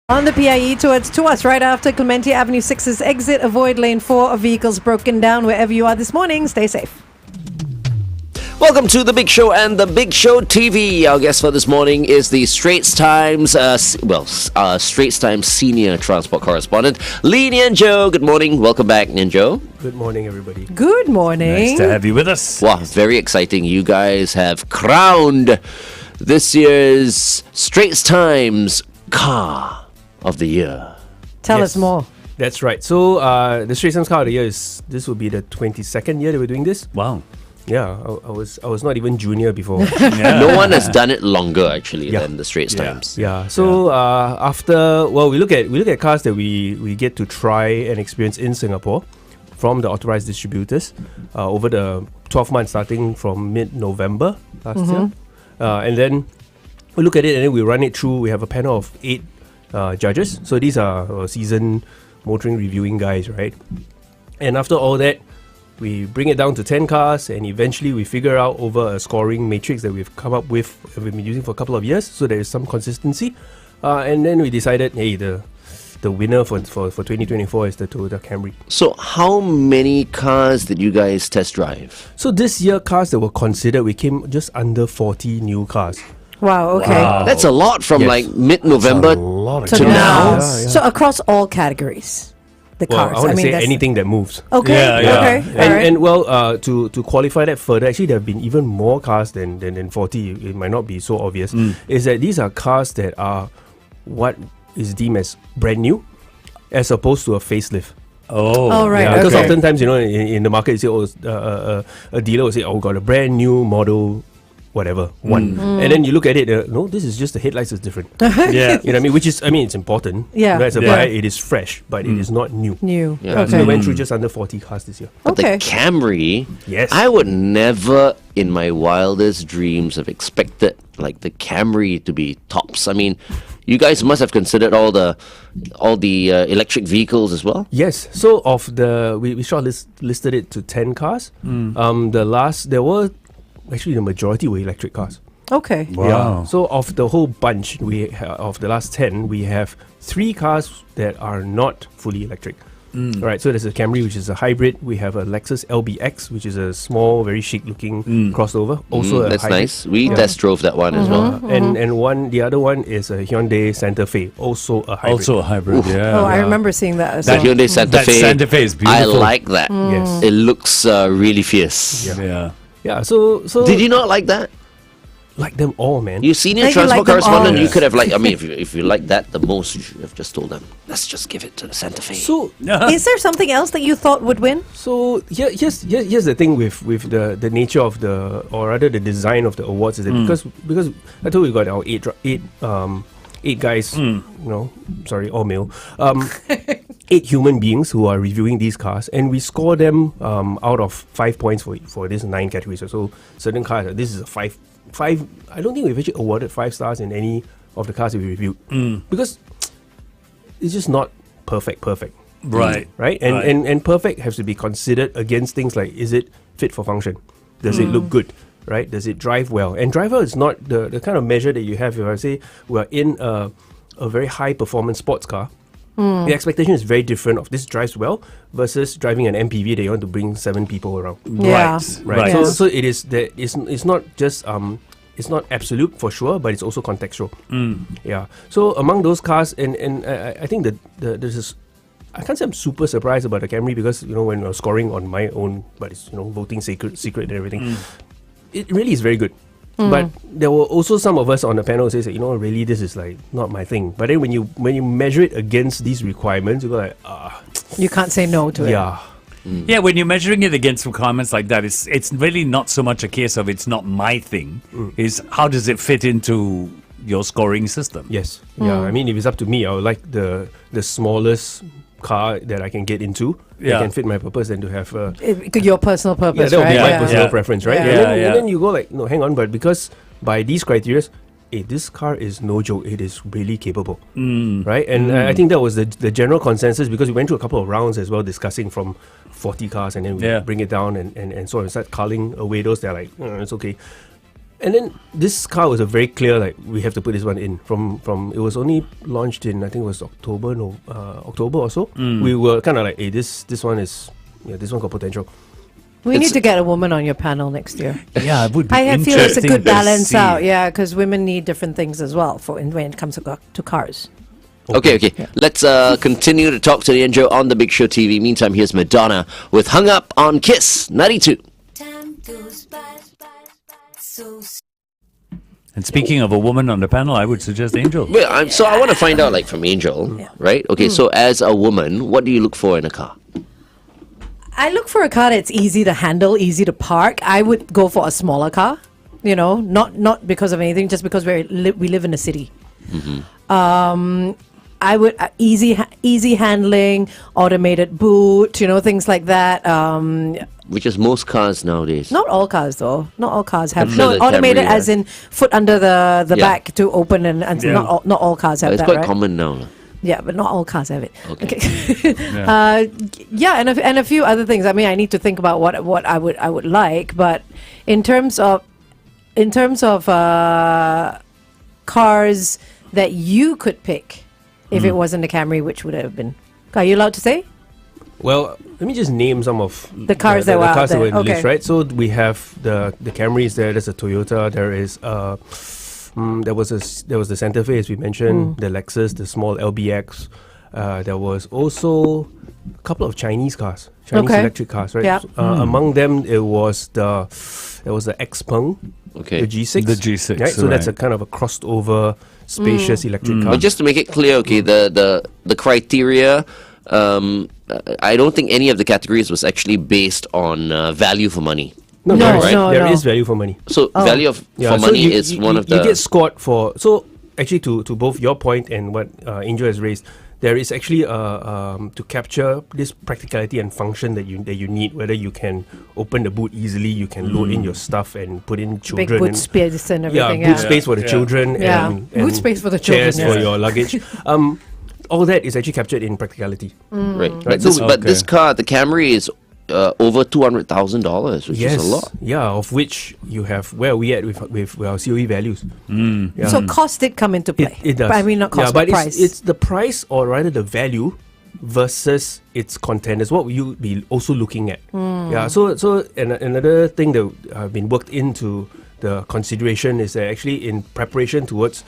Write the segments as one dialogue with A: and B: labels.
A: On the PIE towards to us right after Clementi Avenue 6's exit. Avoid lane 4 of vehicles broken down wherever you are this morning. Stay safe.
B: Welcome to The Big Show and The Big Show TV. Our guest for this morning is the Straits Times, Straits Times senior transport correspondent, Lee Nian Tjoe. Good morning. Welcome back, Nian Tjoe.
C: Good morning, everybody.
A: Good morning.
D: Nice to have you with us.
B: Wow, very exciting. You guys have crowned this year's Straits Times Car of the Year.
A: Tell
C: Yes.
A: us more.
C: That's right. So, the Straits Times Car of the Year this will be the 22nd year that we're doing this.
D: Wow.
C: Yeah, I was not even junior before.
D: Yeah.
B: No one has done it longer, actually,
C: Yeah.
B: than the Straits
D: Yeah.
B: Times.
C: Yeah. So after we look at cars that we get to try and experience in Singapore from the authorized distributors over the 12 months starting from mid-November last year, and then we look at it and then we run it through. We have a panel of 8 judges. So these are seasoned motoring reviewing guys, right? And after all that, we bring it down to 10 cars, and eventually we figure out over a scoring matrix that we've come up with, we've been using for a couple of years, so there is some consistency. And then we decided, hey, the winner for 2024 is the Toyota Camry.
B: So how many cars did you guys test drive?
C: So this year, cars that were considered, we came just under 40 new cars.
A: Wow, okay.
D: Wow.
B: That's a lot from
C: Yes.
B: like mid-November
A: To
B: to now.
C: Yeah, yeah.
A: So across all categories, the
C: Well,
A: cars.
C: I want to say
A: that's-
C: anything that moves.
A: Okay,
D: Yeah, yeah.
A: okay.
C: And,
A: all right.
C: and well, to qualify that further, actually there have been even more cars than 40. It might not be so obvious. Is that these are cars that are what is deemed as brand new, as opposed to a facelift.
D: Oh.
A: right.
C: Yeah, because
A: okay.
C: oftentimes, in the market, you say, a dealer will say, oh, got a brand new model, whatever, one. And then you look at it, no, this is just the headlights is different.
D: Yeah.
C: You know what I mean? Which is, it's important.
A: Yeah.
C: As a
D: Yeah.
C: buyer, it is fresh, but it is not new.
A: New.
B: Yeah.
C: So we
A: Okay.
C: went through just under 40 cars this year.
B: But
A: Okay.
B: the Camry,
C: Yes.
B: I would never in my wildest dreams have expected like the Camry to be tops. I mean, you guys must have considered all the electric vehicles as well.
C: Yes. So of we listed it to 10 cars. There were actually the majority were electric cars.
A: Okay.
D: Wow.
C: Yeah. So of the whole bunch, of the last 10, we have 3 cars that are not fully electric. Right. So there's a Camry, which is a hybrid. We have a Lexus LBX, which is a small, very chic-looking crossover. Also a
B: That's
C: hybrid.
B: nice. We test drove that one as well.
C: And the other one is a Hyundai Santa Fe, also a hybrid.
D: Also a hybrid, yeah.
A: Oh, I remember seeing that as
B: That
A: well.
B: Hyundai Santa
D: That
B: Fe.
D: Santa Fe is
B: I
D: beautiful.
B: like that.
C: Yes.
B: It looks really fierce.
D: Yeah.
C: Yeah. So
B: Did you not like that?
C: like them all, man?
B: You senior
A: Like you like
B: transport
A: them
B: correspondent,
A: all.
B: you could have if you like that the most, you should have just told them, let's just give it to the Santa Fe.
C: So
A: Is there something else that you thought would win?
C: So here's the thing with the nature of or rather the design of the awards is that because I told you we got our eight guys, sorry, all male, 8 human beings who are reviewing these cars, and we score them out of 5 points for this 9 categories. So certain cars, this is a 5. I don't think we've actually awarded 5 stars in any of the cars that we reviewed because it's just not perfect.
D: Right.
C: Right? And perfect has to be considered against things like, is it fit for function? Does it look good? Right? Does it drive well? And driver is not the kind of measure that you have. If I say we're in a very high performance sports car, the expectation is very different of this drives well versus driving an MPV that you want to bring 7 people around.
A: Yeah.
C: Right.
A: Yeah.
C: So it is that it's not just it's not absolute for sure, but it's also contextual. Yeah. So among those cars, and I think that there's this. I can't say I'm super surprised about the Camry because when I was scoring on my own, but it's voting secret and everything. It really is very good. But there were also some of us on the panel who say, really this is like not my thing. But then when you measure it against these requirements, you go like,
A: You can't say no to it.
C: yeah.
D: Yeah, when you're measuring it against requirements like that, it's really not so much a case of it's not my thing. It's how does it fit into your scoring system?
C: Yes. Yeah. I mean, if it's up to me, I would like the smallest car that I can get into that
D: Yeah.
C: can fit my purpose and to have
A: Your personal purpose,
C: that would
A: right?
C: be my
D: Yeah.
C: personal
D: Yeah.
C: preference, right?
A: Yeah.
C: And then you go like, no, hang on, but because by these criteria, this car is no joke. It is really capable, right? And I think that was the general consensus because we went through a couple of rounds as well, discussing from 40 cars, and then we
D: Yeah.
C: bring it down and so on, and start culling away those that are like, it's okay. And then this car was a very clear, like, we have to put this one in. From it was only launched in, I think it was October or so. We were kind of like, hey, this one got potential.
A: We need to get a woman on your panel next year.
D: Yeah, it would be
A: I feel it's a good
D: to
A: balance
D: see.
A: out, yeah, because women need different things as well when it comes to cars.
B: Okay. Let's continue to talk to Lee Nian Tjoe on the Big Show TV. Meantime, here's Madonna with "Hung Up" on Kiss 92.
E: Time goes by so
D: And speaking of a woman on the panel, I would suggest Angel.
B: Well, so I want to find out, like, from Angel, right? Okay, so as a woman, what do you look for in a car?
A: I look for a car that's easy to handle, easy to park. I would go for a smaller car, not because of anything, just because we live in a city. I would easy handling, automated boot, things like that.
B: Which is most cars nowadays.
A: Not all cars though. Not all cars have
B: I'm sure the
A: automated,
B: Camry
A: as
B: has.
A: in foot under the
B: Yeah.
A: back to open, and
D: Yeah.
A: not all cars have
B: It's
A: that,
B: quite
A: right?
B: common now.
A: Yeah, but not all cars have it.
B: Okay.
A: And a few other things. I mean, I need to think about what I would like, but in terms of cars that you could pick if it wasn't a Camry, which would it have been? Are you allowed to say?
C: Well, let me just name some of
A: The cars that were out
C: cars that
A: there.
C: were in the list,
A: Okay.
C: right? So we have the Camrys there. There's a Toyota. There is there was the Santa Fe, as we mentioned. The Lexus, the small LBX. There was also a couple of Chinese cars, Chinese
A: Okay.
C: electric cars, right?
A: Yeah.
C: So, among them, there was the Xpeng,
B: Okay.
C: the G6.
D: The G6,
C: right? So that's a
D: right.
C: kind of a crossed over, spacious electric car.
B: But just to make it clear, okay, the criteria, I don't think any of the categories was actually based on value for money.
C: No,
A: No,
C: there is,
A: no,
C: there
A: no.
C: is value for money.
B: So value for
C: so
B: money
C: you-
B: is
C: you-
B: one of the.
C: You get scored for. So actually, to both your point and what Angel has raised, there is actually to capture this practicality and function that you need. Whether you can open the boot easily, you can load in your stuff and put in children.
A: Big boot
C: and,
A: space and
C: yeah,
A: everything.
C: boot space for the children.
A: Yeah.
C: And
A: Boot space for the children,
C: chairs for
A: yes.
C: your luggage. All that is actually captured in practicality.
B: Right.
C: Right,
B: But,
C: so
B: this,
C: we-
B: but this
D: Okay.
B: car, the Camry, is over $200,000, which is a lot.
C: Yeah, of which you have. Where are we at with our COE values? Yeah.
A: So cost did come into play.
C: It does.
A: But I mean, not cost,
C: yeah,
A: but
C: but
A: price.
C: it's the price, or rather the value, versus its content is what you'll be also looking at. Yeah. So another thing that have been worked into the consideration is that actually in preparation towards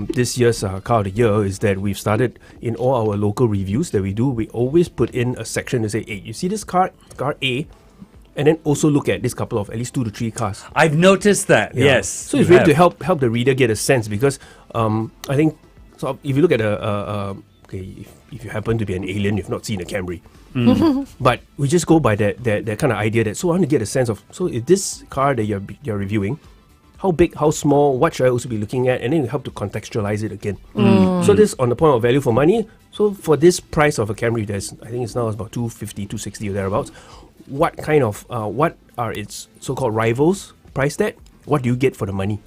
C: this year's car of the year is that we've started in all our local reviews that we do. We always put in a section to say, hey, you see this car A, and then also look at this couple of at least 2 to 3 cars.
D: I've noticed that.
C: Yeah.
D: Yes.
C: So it's
D: you
C: really to
D: have.
C: help the reader get a sense, because I think if you look at if you happen to be an alien, you've not seen a Camry. But we just go by that kind of idea that, so I want to get a sense of, so if this car that you're reviewing, how big, how small, what should I also be looking at, and then you help to contextualize it again. So this on the point of value for money. So for this price of a Camry, I think it's now about 250, 260 or thereabouts. What kind of what are its so-called rivals priced at? What do you get for the money?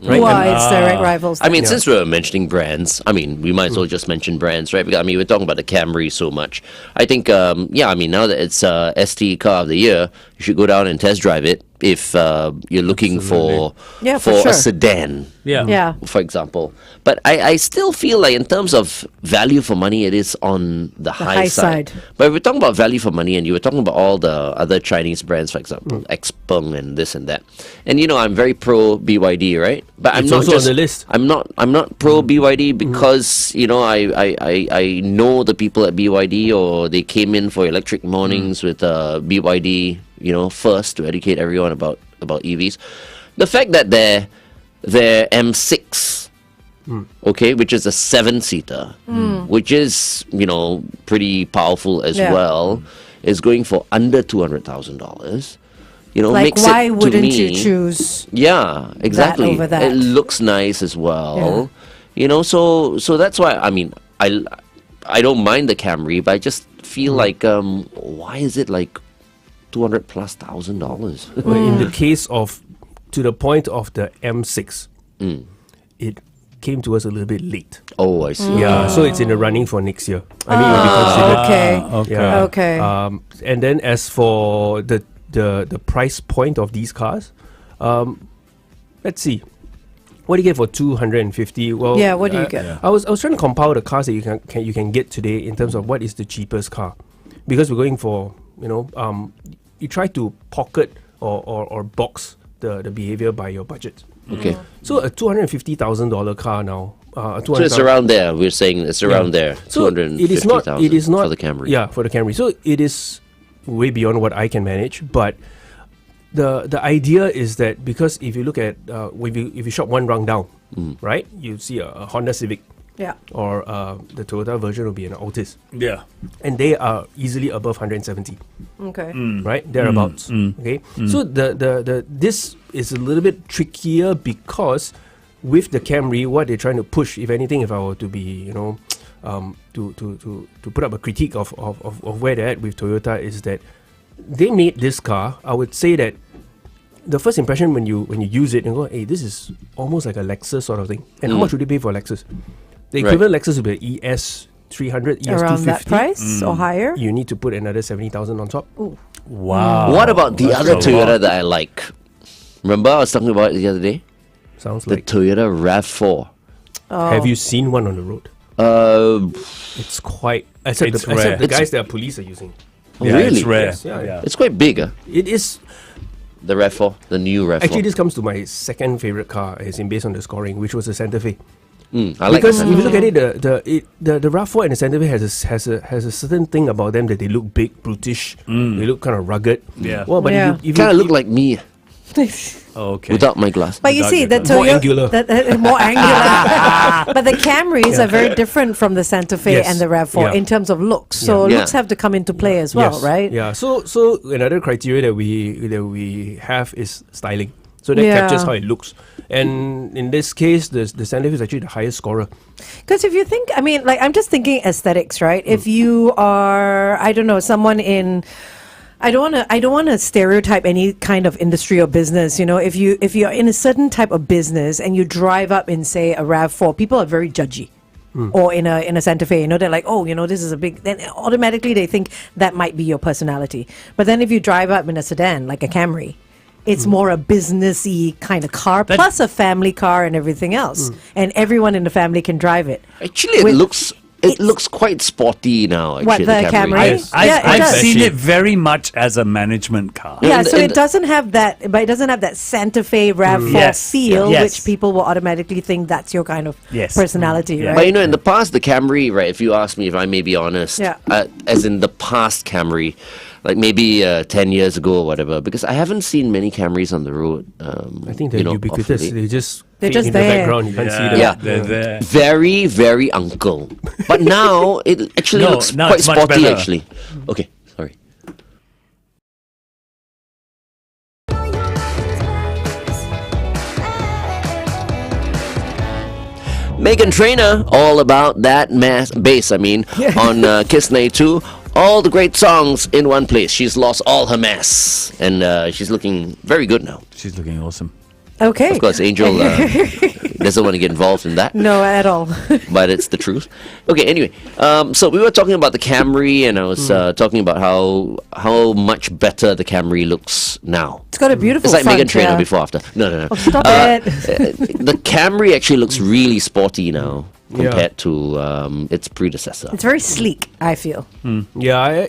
C: Right?
A: Who are
C: And-
A: its direct rivals?
B: I mean,
C: Yeah.
B: since we're mentioning brands, I mean, we might as well just mention brands, right? Because, I mean, we're talking about the Camry so much. I think, I mean, now that it's ST Car of the Year, you should go down and test drive it if you're looking for
A: Yeah, for sure.
B: a sedan.
D: Yeah.
A: Yeah.
B: For example. But I still feel like in terms of value for money, it is on the high
A: high
B: side.
A: side.
B: But if we're talking about value for money, and you were talking about all the other Chinese brands, for example, Xpeng and this and that. And I'm very pro BYD, right? But I'm
C: It's
B: not
C: also
B: just
C: on the list.
B: I'm not pro BYD because I know the people at BYD, or they came in for electric mornings with BYD, first to educate everyone about EVs. The fact that their M6, okay, which is a 7-seater, which is pretty powerful as
A: Yeah.
B: well, is going for under $200,000.
A: Like,
B: makes
A: why
B: it, to
A: wouldn't you
B: me,
A: choose?
B: Yeah, exactly.
A: over that?
B: It looks nice as well. So that's why, I mean, I don't mind the Camry, but I just feel like why is it like $200,000+?
C: Well, in the case of, to the point of the M6, it came to us a little bit late.
B: Oh, I see.
C: Yeah, so it's in the running for next year. I mean, it'll be considered.
A: Okay.
D: Okay.
C: Yeah.
A: Okay.
C: And then as for the price point of these cars, let's see. What do you get for 250? Well,
A: Yeah, what do you get?
C: I was trying to compile the cars that you can get today in terms of what is the cheapest car, because we're going for you try to pocket or box the behavior by your budget.
B: Okay.
C: So a $250,000 car now.
B: So it's around there. We're saying it's around there.
C: So it is not
B: for the Camry.
C: Yeah, for the Camry. So it is way beyond what I can manage. But the idea is that, because if you look at if you shop one rung down, right, you see a Honda Civic,
A: Yeah.
C: or the Toyota version will be an Altis,
D: Yeah.
C: and they are easily above 170.
A: Okay.
C: Right, thereabouts. Okay, so the this is a little bit trickier, because with the Camry, what they're trying to push, if anything, if I were to be to put up a critique of where they're at with Toyota, is that they made this car. I would say that the first impression when you use it and go, hey, this is almost like a Lexus sort of thing. And how much would you pay for a Lexus? The equivalent Lexus would be an ES 300, ES
A: Around
C: 250.
A: that price or higher?
C: You need to put another 70,000 on top.
D: Wow.
B: What about the
D: That's
B: other
D: a
B: Toyota
D: lot.
B: that I like? Remember I was talking about it the other day?
C: Sounds
B: The
C: like.
B: Toyota RAV4.
C: Have you seen one on the road? It's quite. Except
D: It's
C: the
D: rare.
C: guys that are police are using.
D: Yeah,
B: really?
D: It's rare.
C: Yes, yeah.
B: It's quite big,
C: It is.
B: the RAV4, the new RAV4.
C: Actually, this comes to my second favorite car, as in based on the scoring, which was the Santa Fe.
B: I like
C: Because
B: the
C: if you
B: Santa
C: look at it, the RAV4 and the Santa Fe has a certain thing about them, that they look big, brutish. They look kind of rugged.
D: Yeah.
C: Well, but
A: Yeah.
C: if you
B: kind of look like me
D: Okay.
B: without my glass.
A: But you see, the
C: More
A: Toyota
C: angular.
A: more angular. But the Camrys are very different from the Santa Fe
C: Yes.
A: and the RAV4
C: Yeah.
A: in terms of looks. So
B: Yeah.
A: looks have to come into play as well,
C: Yes.
A: right?
C: Yeah. So another criteria that we have is styling. So that
A: Yeah.
C: captures how it looks. And in this case, the Santa Fe is actually the highest scorer.
A: Because if you think, I mean, like, I'm just thinking aesthetics, right? If you are, I don't know, someone in, I don't want to stereotype any kind of industry or business. You know, if you're in a certain type of business and you drive up in, say, a RAV4, people are very judgy. Or in a Santa Fe, you know, they're like, oh, you know, this is a big. Then automatically they think that might be your personality. But then if you drive up in a sedan like a Camry, it's more a businessy kind of car,
D: That-
A: plus a family car and everything else, and everyone in the family can drive it.
B: Actually, it
A: With-
B: looks quite sporty now. Actually,
A: What, the Camry?
C: Yes.
A: Yeah, it
D: I've
A: does.
D: seen
C: Actually.
D: it very much as a management car.
A: Yeah,
B: And-
A: so
B: and-
A: it doesn't have that, but it doesn't have that Santa Fe RAV4
D: Yes,
A: feel,
D: yes.
A: which people will automatically think that's your kind of
D: Yes.
A: personality,
D: Yeah.
A: right?
B: But you know, in the past, the Camry, right? If you ask me, if I may be honest,
A: Yeah.
B: as in the past Camry, like maybe 10 years ago or whatever, because I haven't seen many Camrys on the road.
C: I think they're
B: you know,
C: ubiquitous.
B: of late.
C: They're
A: just
C: in the
A: there.
C: background. You can't see them.
B: Yeah.
D: They're there.
B: Very, very uncle. But now it actually
D: No,
B: looks
D: now
B: quite
D: it's much
B: sporty.
D: better.
B: Actually, okay, sorry. Megan Trainor, all about that bass. I mean, on Kiss 92, all the great songs in one place. She's lost all her mess, and she's looking very good now.
D: She's looking awesome.
A: Okay.
B: Of course, Angel doesn't want to get involved in that,
A: No, at all.
B: but it's the truth. Okay, anyway, so we were talking about the Camry, and I was talking about how much better the Camry looks now.
A: It's got a beautiful
B: It's like
A: front,
B: Megan Trainor
A: yeah.
B: before after. No.
A: Oh, stop it.
B: The Camry actually looks really sporty now
C: Yeah.
B: compared to its predecessor.
A: It's very sleek, I feel.
C: Yeah,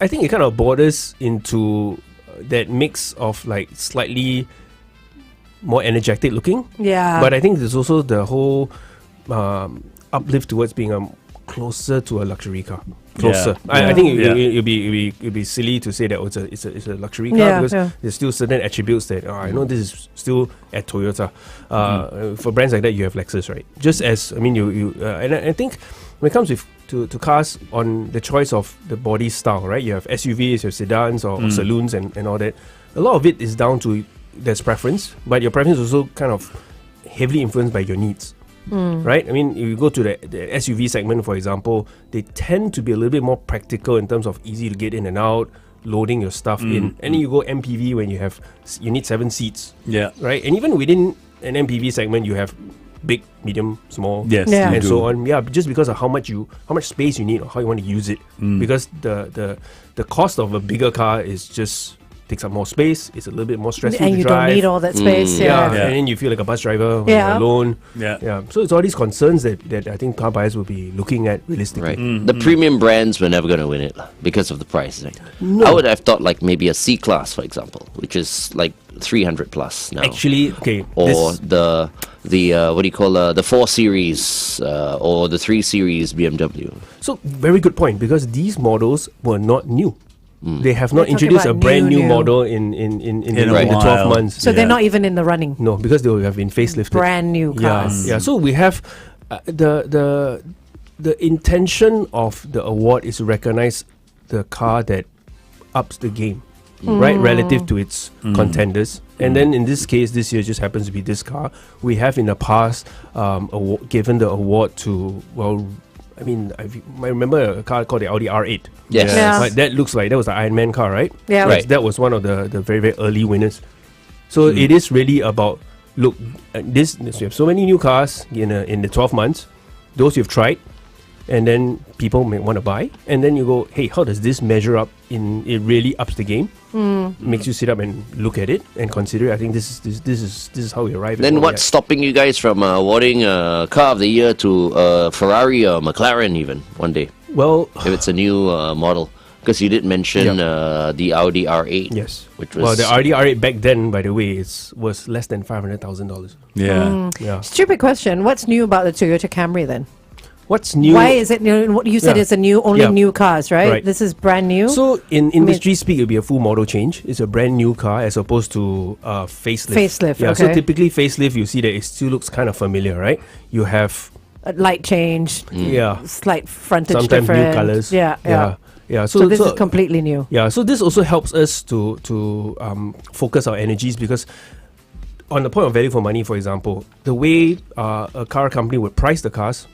C: I think it kind of borders into that mix of like slightly more energetic looking.
A: Yeah.
C: But I think there's also the whole uplift towards being closer to a luxury car. Closer.
D: Yeah.
C: I think
D: Yeah.
C: it'd be silly to say that it's a luxury car,
A: Yeah,
C: because
A: yeah.
C: there's still certain attributes that I know this is still at Toyota. For brands like that, you have Lexus, right? Just as I mean, and I think when it comes to cars on the choice of the body style, right? You have SUVs, you have sedans or saloons and all that. A lot of it is down to there's preference, but your preference is also kind of heavily influenced by your needs. Right? I mean, if you go to the SUV segment, for example, they tend to be a little bit more practical in terms of easy to get in and out, loading your stuff in. And then you go MPV when you need 7 seats,
D: Yeah.
C: right? And even within an MPV segment, you have big, medium, small,
D: Yes.
A: Yeah.
D: you
C: and
D: do.
C: so on. Yeah, just because of how much space you need or how you want to use it. Because the cost of a bigger car is just takes up more space. It's a little bit more stressful
A: And
C: to
A: you
C: drive.
A: don't need all that space.
C: Yeah,
A: Yeah.
C: and then you feel like a bus driver when
A: Yeah.
C: you're alone.
D: Yeah.
C: So it's all these concerns that I think car buyers will be looking at realistically.
B: Right. The premium brands were never going to win it lah, because of the price. Right? I would have thought like maybe a C class, for example, which is like 300 plus now.
C: Actually, okay.
B: Or the what do you call the 4 Series or the 3 Series BMW.
C: So very good point, because these models were not new. They have not
A: We're talking
C: introduced a
A: about
C: brand new
A: new.
C: model in the
D: a
C: 12
D: while.
C: months.
A: So they're
D: Yeah.
A: not even in the running.
C: No, because they will have been facelifted.
A: Brand new cars.
C: Yeah. So we have the intention of the award is to recognize the car that ups the game, right, relative to its contenders. And then in this case, this year just happens to be this car. We have in the past given the award to, well, I mean, I remember a car called the Audi R8.
B: Yes.
A: Yeah.
C: Right, that looks like that was the Iron Man car, right?
A: Yeah.
B: Right.
C: That was one of the very, very early winners. So it is really about, look, this we have so many new cars in the 12 months, those you've tried, and then people may want to buy, and then you go, hey, how does this measure up? It really ups the game, makes you sit up and look at it and consider it. I think this is how we arrive.
B: Then
C: at
B: what's stopping you guys from awarding Car of the Year to Ferrari or McLaren even one day,
C: Well,
B: if it's a new model? Because you did mention the Audi R8.
C: yes.
B: Which was
C: Well, the Audi R8 back then, by the way, was less than $500,000.
D: Yeah.
C: Yeah.
A: Stupid question. What's new about the Toyota Camry then?
C: What's new?
A: Why is it new? What you said
C: Yeah.
A: it's a new, only
C: Yeah.
A: new cars, right?
C: Right.
A: This is brand new.
C: So in industry speak, it'll be a full model change. It's a brand new car as opposed to facelift.
A: Facelift,
C: Yeah. So
A: okay.
C: typically facelift, you see that it still looks kind of familiar, right? You have
A: A light change,
C: yeah,
A: slight frontage
C: sometimes
A: difference.
C: new colors.
A: Yeah, yeah.
C: Yeah.
A: So this is completely new.
C: Yeah, so this also helps us to focus our energies, because on the point of value for money, for example, the way a car company would price the cars,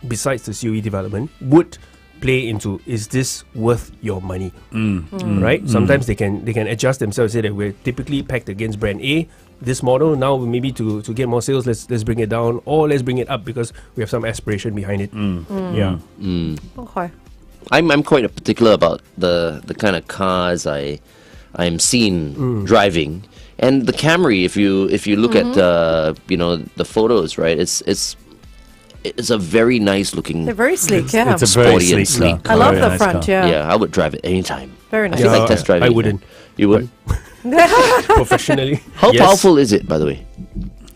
C: besides the COE development, would play into, is this worth your money? Right? Sometimes they can adjust themselves, say that we're typically pegged against brand A, this model, now maybe to get more sales, let's bring it down, or let's bring it up because we have some aspiration behind it. Yeah.
A: Okay.
B: I'm quite particular about the kind of cars I'm seen driving, and the Camry. If you look at the photos, right? It's a very nice looking.
A: They're very sleek, yeah.
D: It's a very
B: Sporty and
D: sleek car.
A: I love
D: Very
A: the
D: nice
A: front,
D: car.
A: yeah.
B: Yeah, I would drive it anytime.
A: Very nice.
B: I feel like test driving.
C: I wouldn't.
B: You would?
C: Professionally.
B: How
C: Yes.
B: powerful is it, by the way,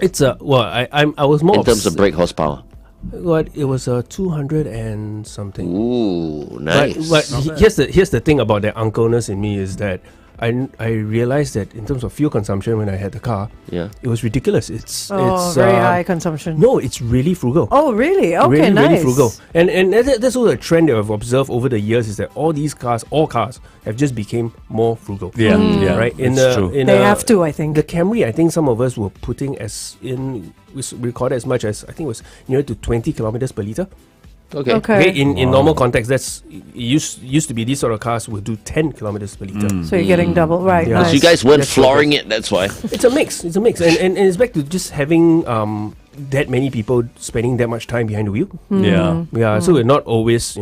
C: It's I was more
B: in terms of brake horsepower?
C: What, it was 200 and something.
B: Ooh, nice.
C: But here's the thing about that uncleness in me is that I realized that in terms of fuel consumption when I had the car,
B: Yeah.
C: it was ridiculous. It's
A: Very high consumption.
C: No, it's really frugal.
A: Oh, really? Okay,
C: really,
A: nice.
C: really frugal. And that's also a trend that I've observed over the years, is that all cars have just became more frugal.
D: Yeah, yeah,
C: Right.
D: it's true.
A: They have to, I think.
C: The Camry, I think some of us were putting we recorded as much as, I think it was near to 20 kilometers per liter.
B: Okay.
A: Okay.
C: In normal context, that's used to be these sort of cars would do 10 kilometers per liter.
A: So you're getting double, right?
C: Yeah.
A: Nice.
B: You guys weren't
C: That's
B: flooring it, that's why.
C: It's a mix. And it's back to just having that many people spending that much time behind the wheel.
D: Yeah.
C: Yeah, so we're not always,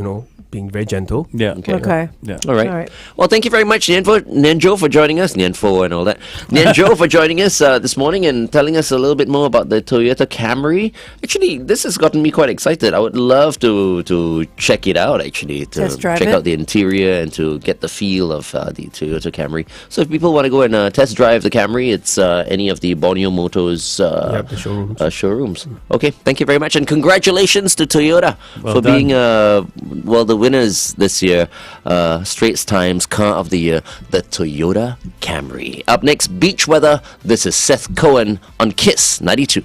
C: being very gentle.
D: Yeah.
A: Okay.
D: Yeah.
B: All right.
A: All right.
B: Well, thank you very much, Nian Tjoe, for joining us. Nian Tjoe and all that. Nian Tjoe for joining us this morning and telling us a little bit more about the Toyota Camry. Actually, this has gotten me quite excited. I would love to check it out, actually, to
A: Test drive
B: check
A: it?
B: out the interior and to get the feel of the Toyota Camry. So if people want to go and test drive the Camry, it's any of the Borneo Motors
C: The showrooms.
B: showrooms. Okay, thank you very much, and congratulations to Toyota
D: Well
B: for
D: done.
B: being the winners this year. Straits Times Car of the Year, the Toyota Camry. Up next, beach weather. This is Seth Cohen on Kiss 92.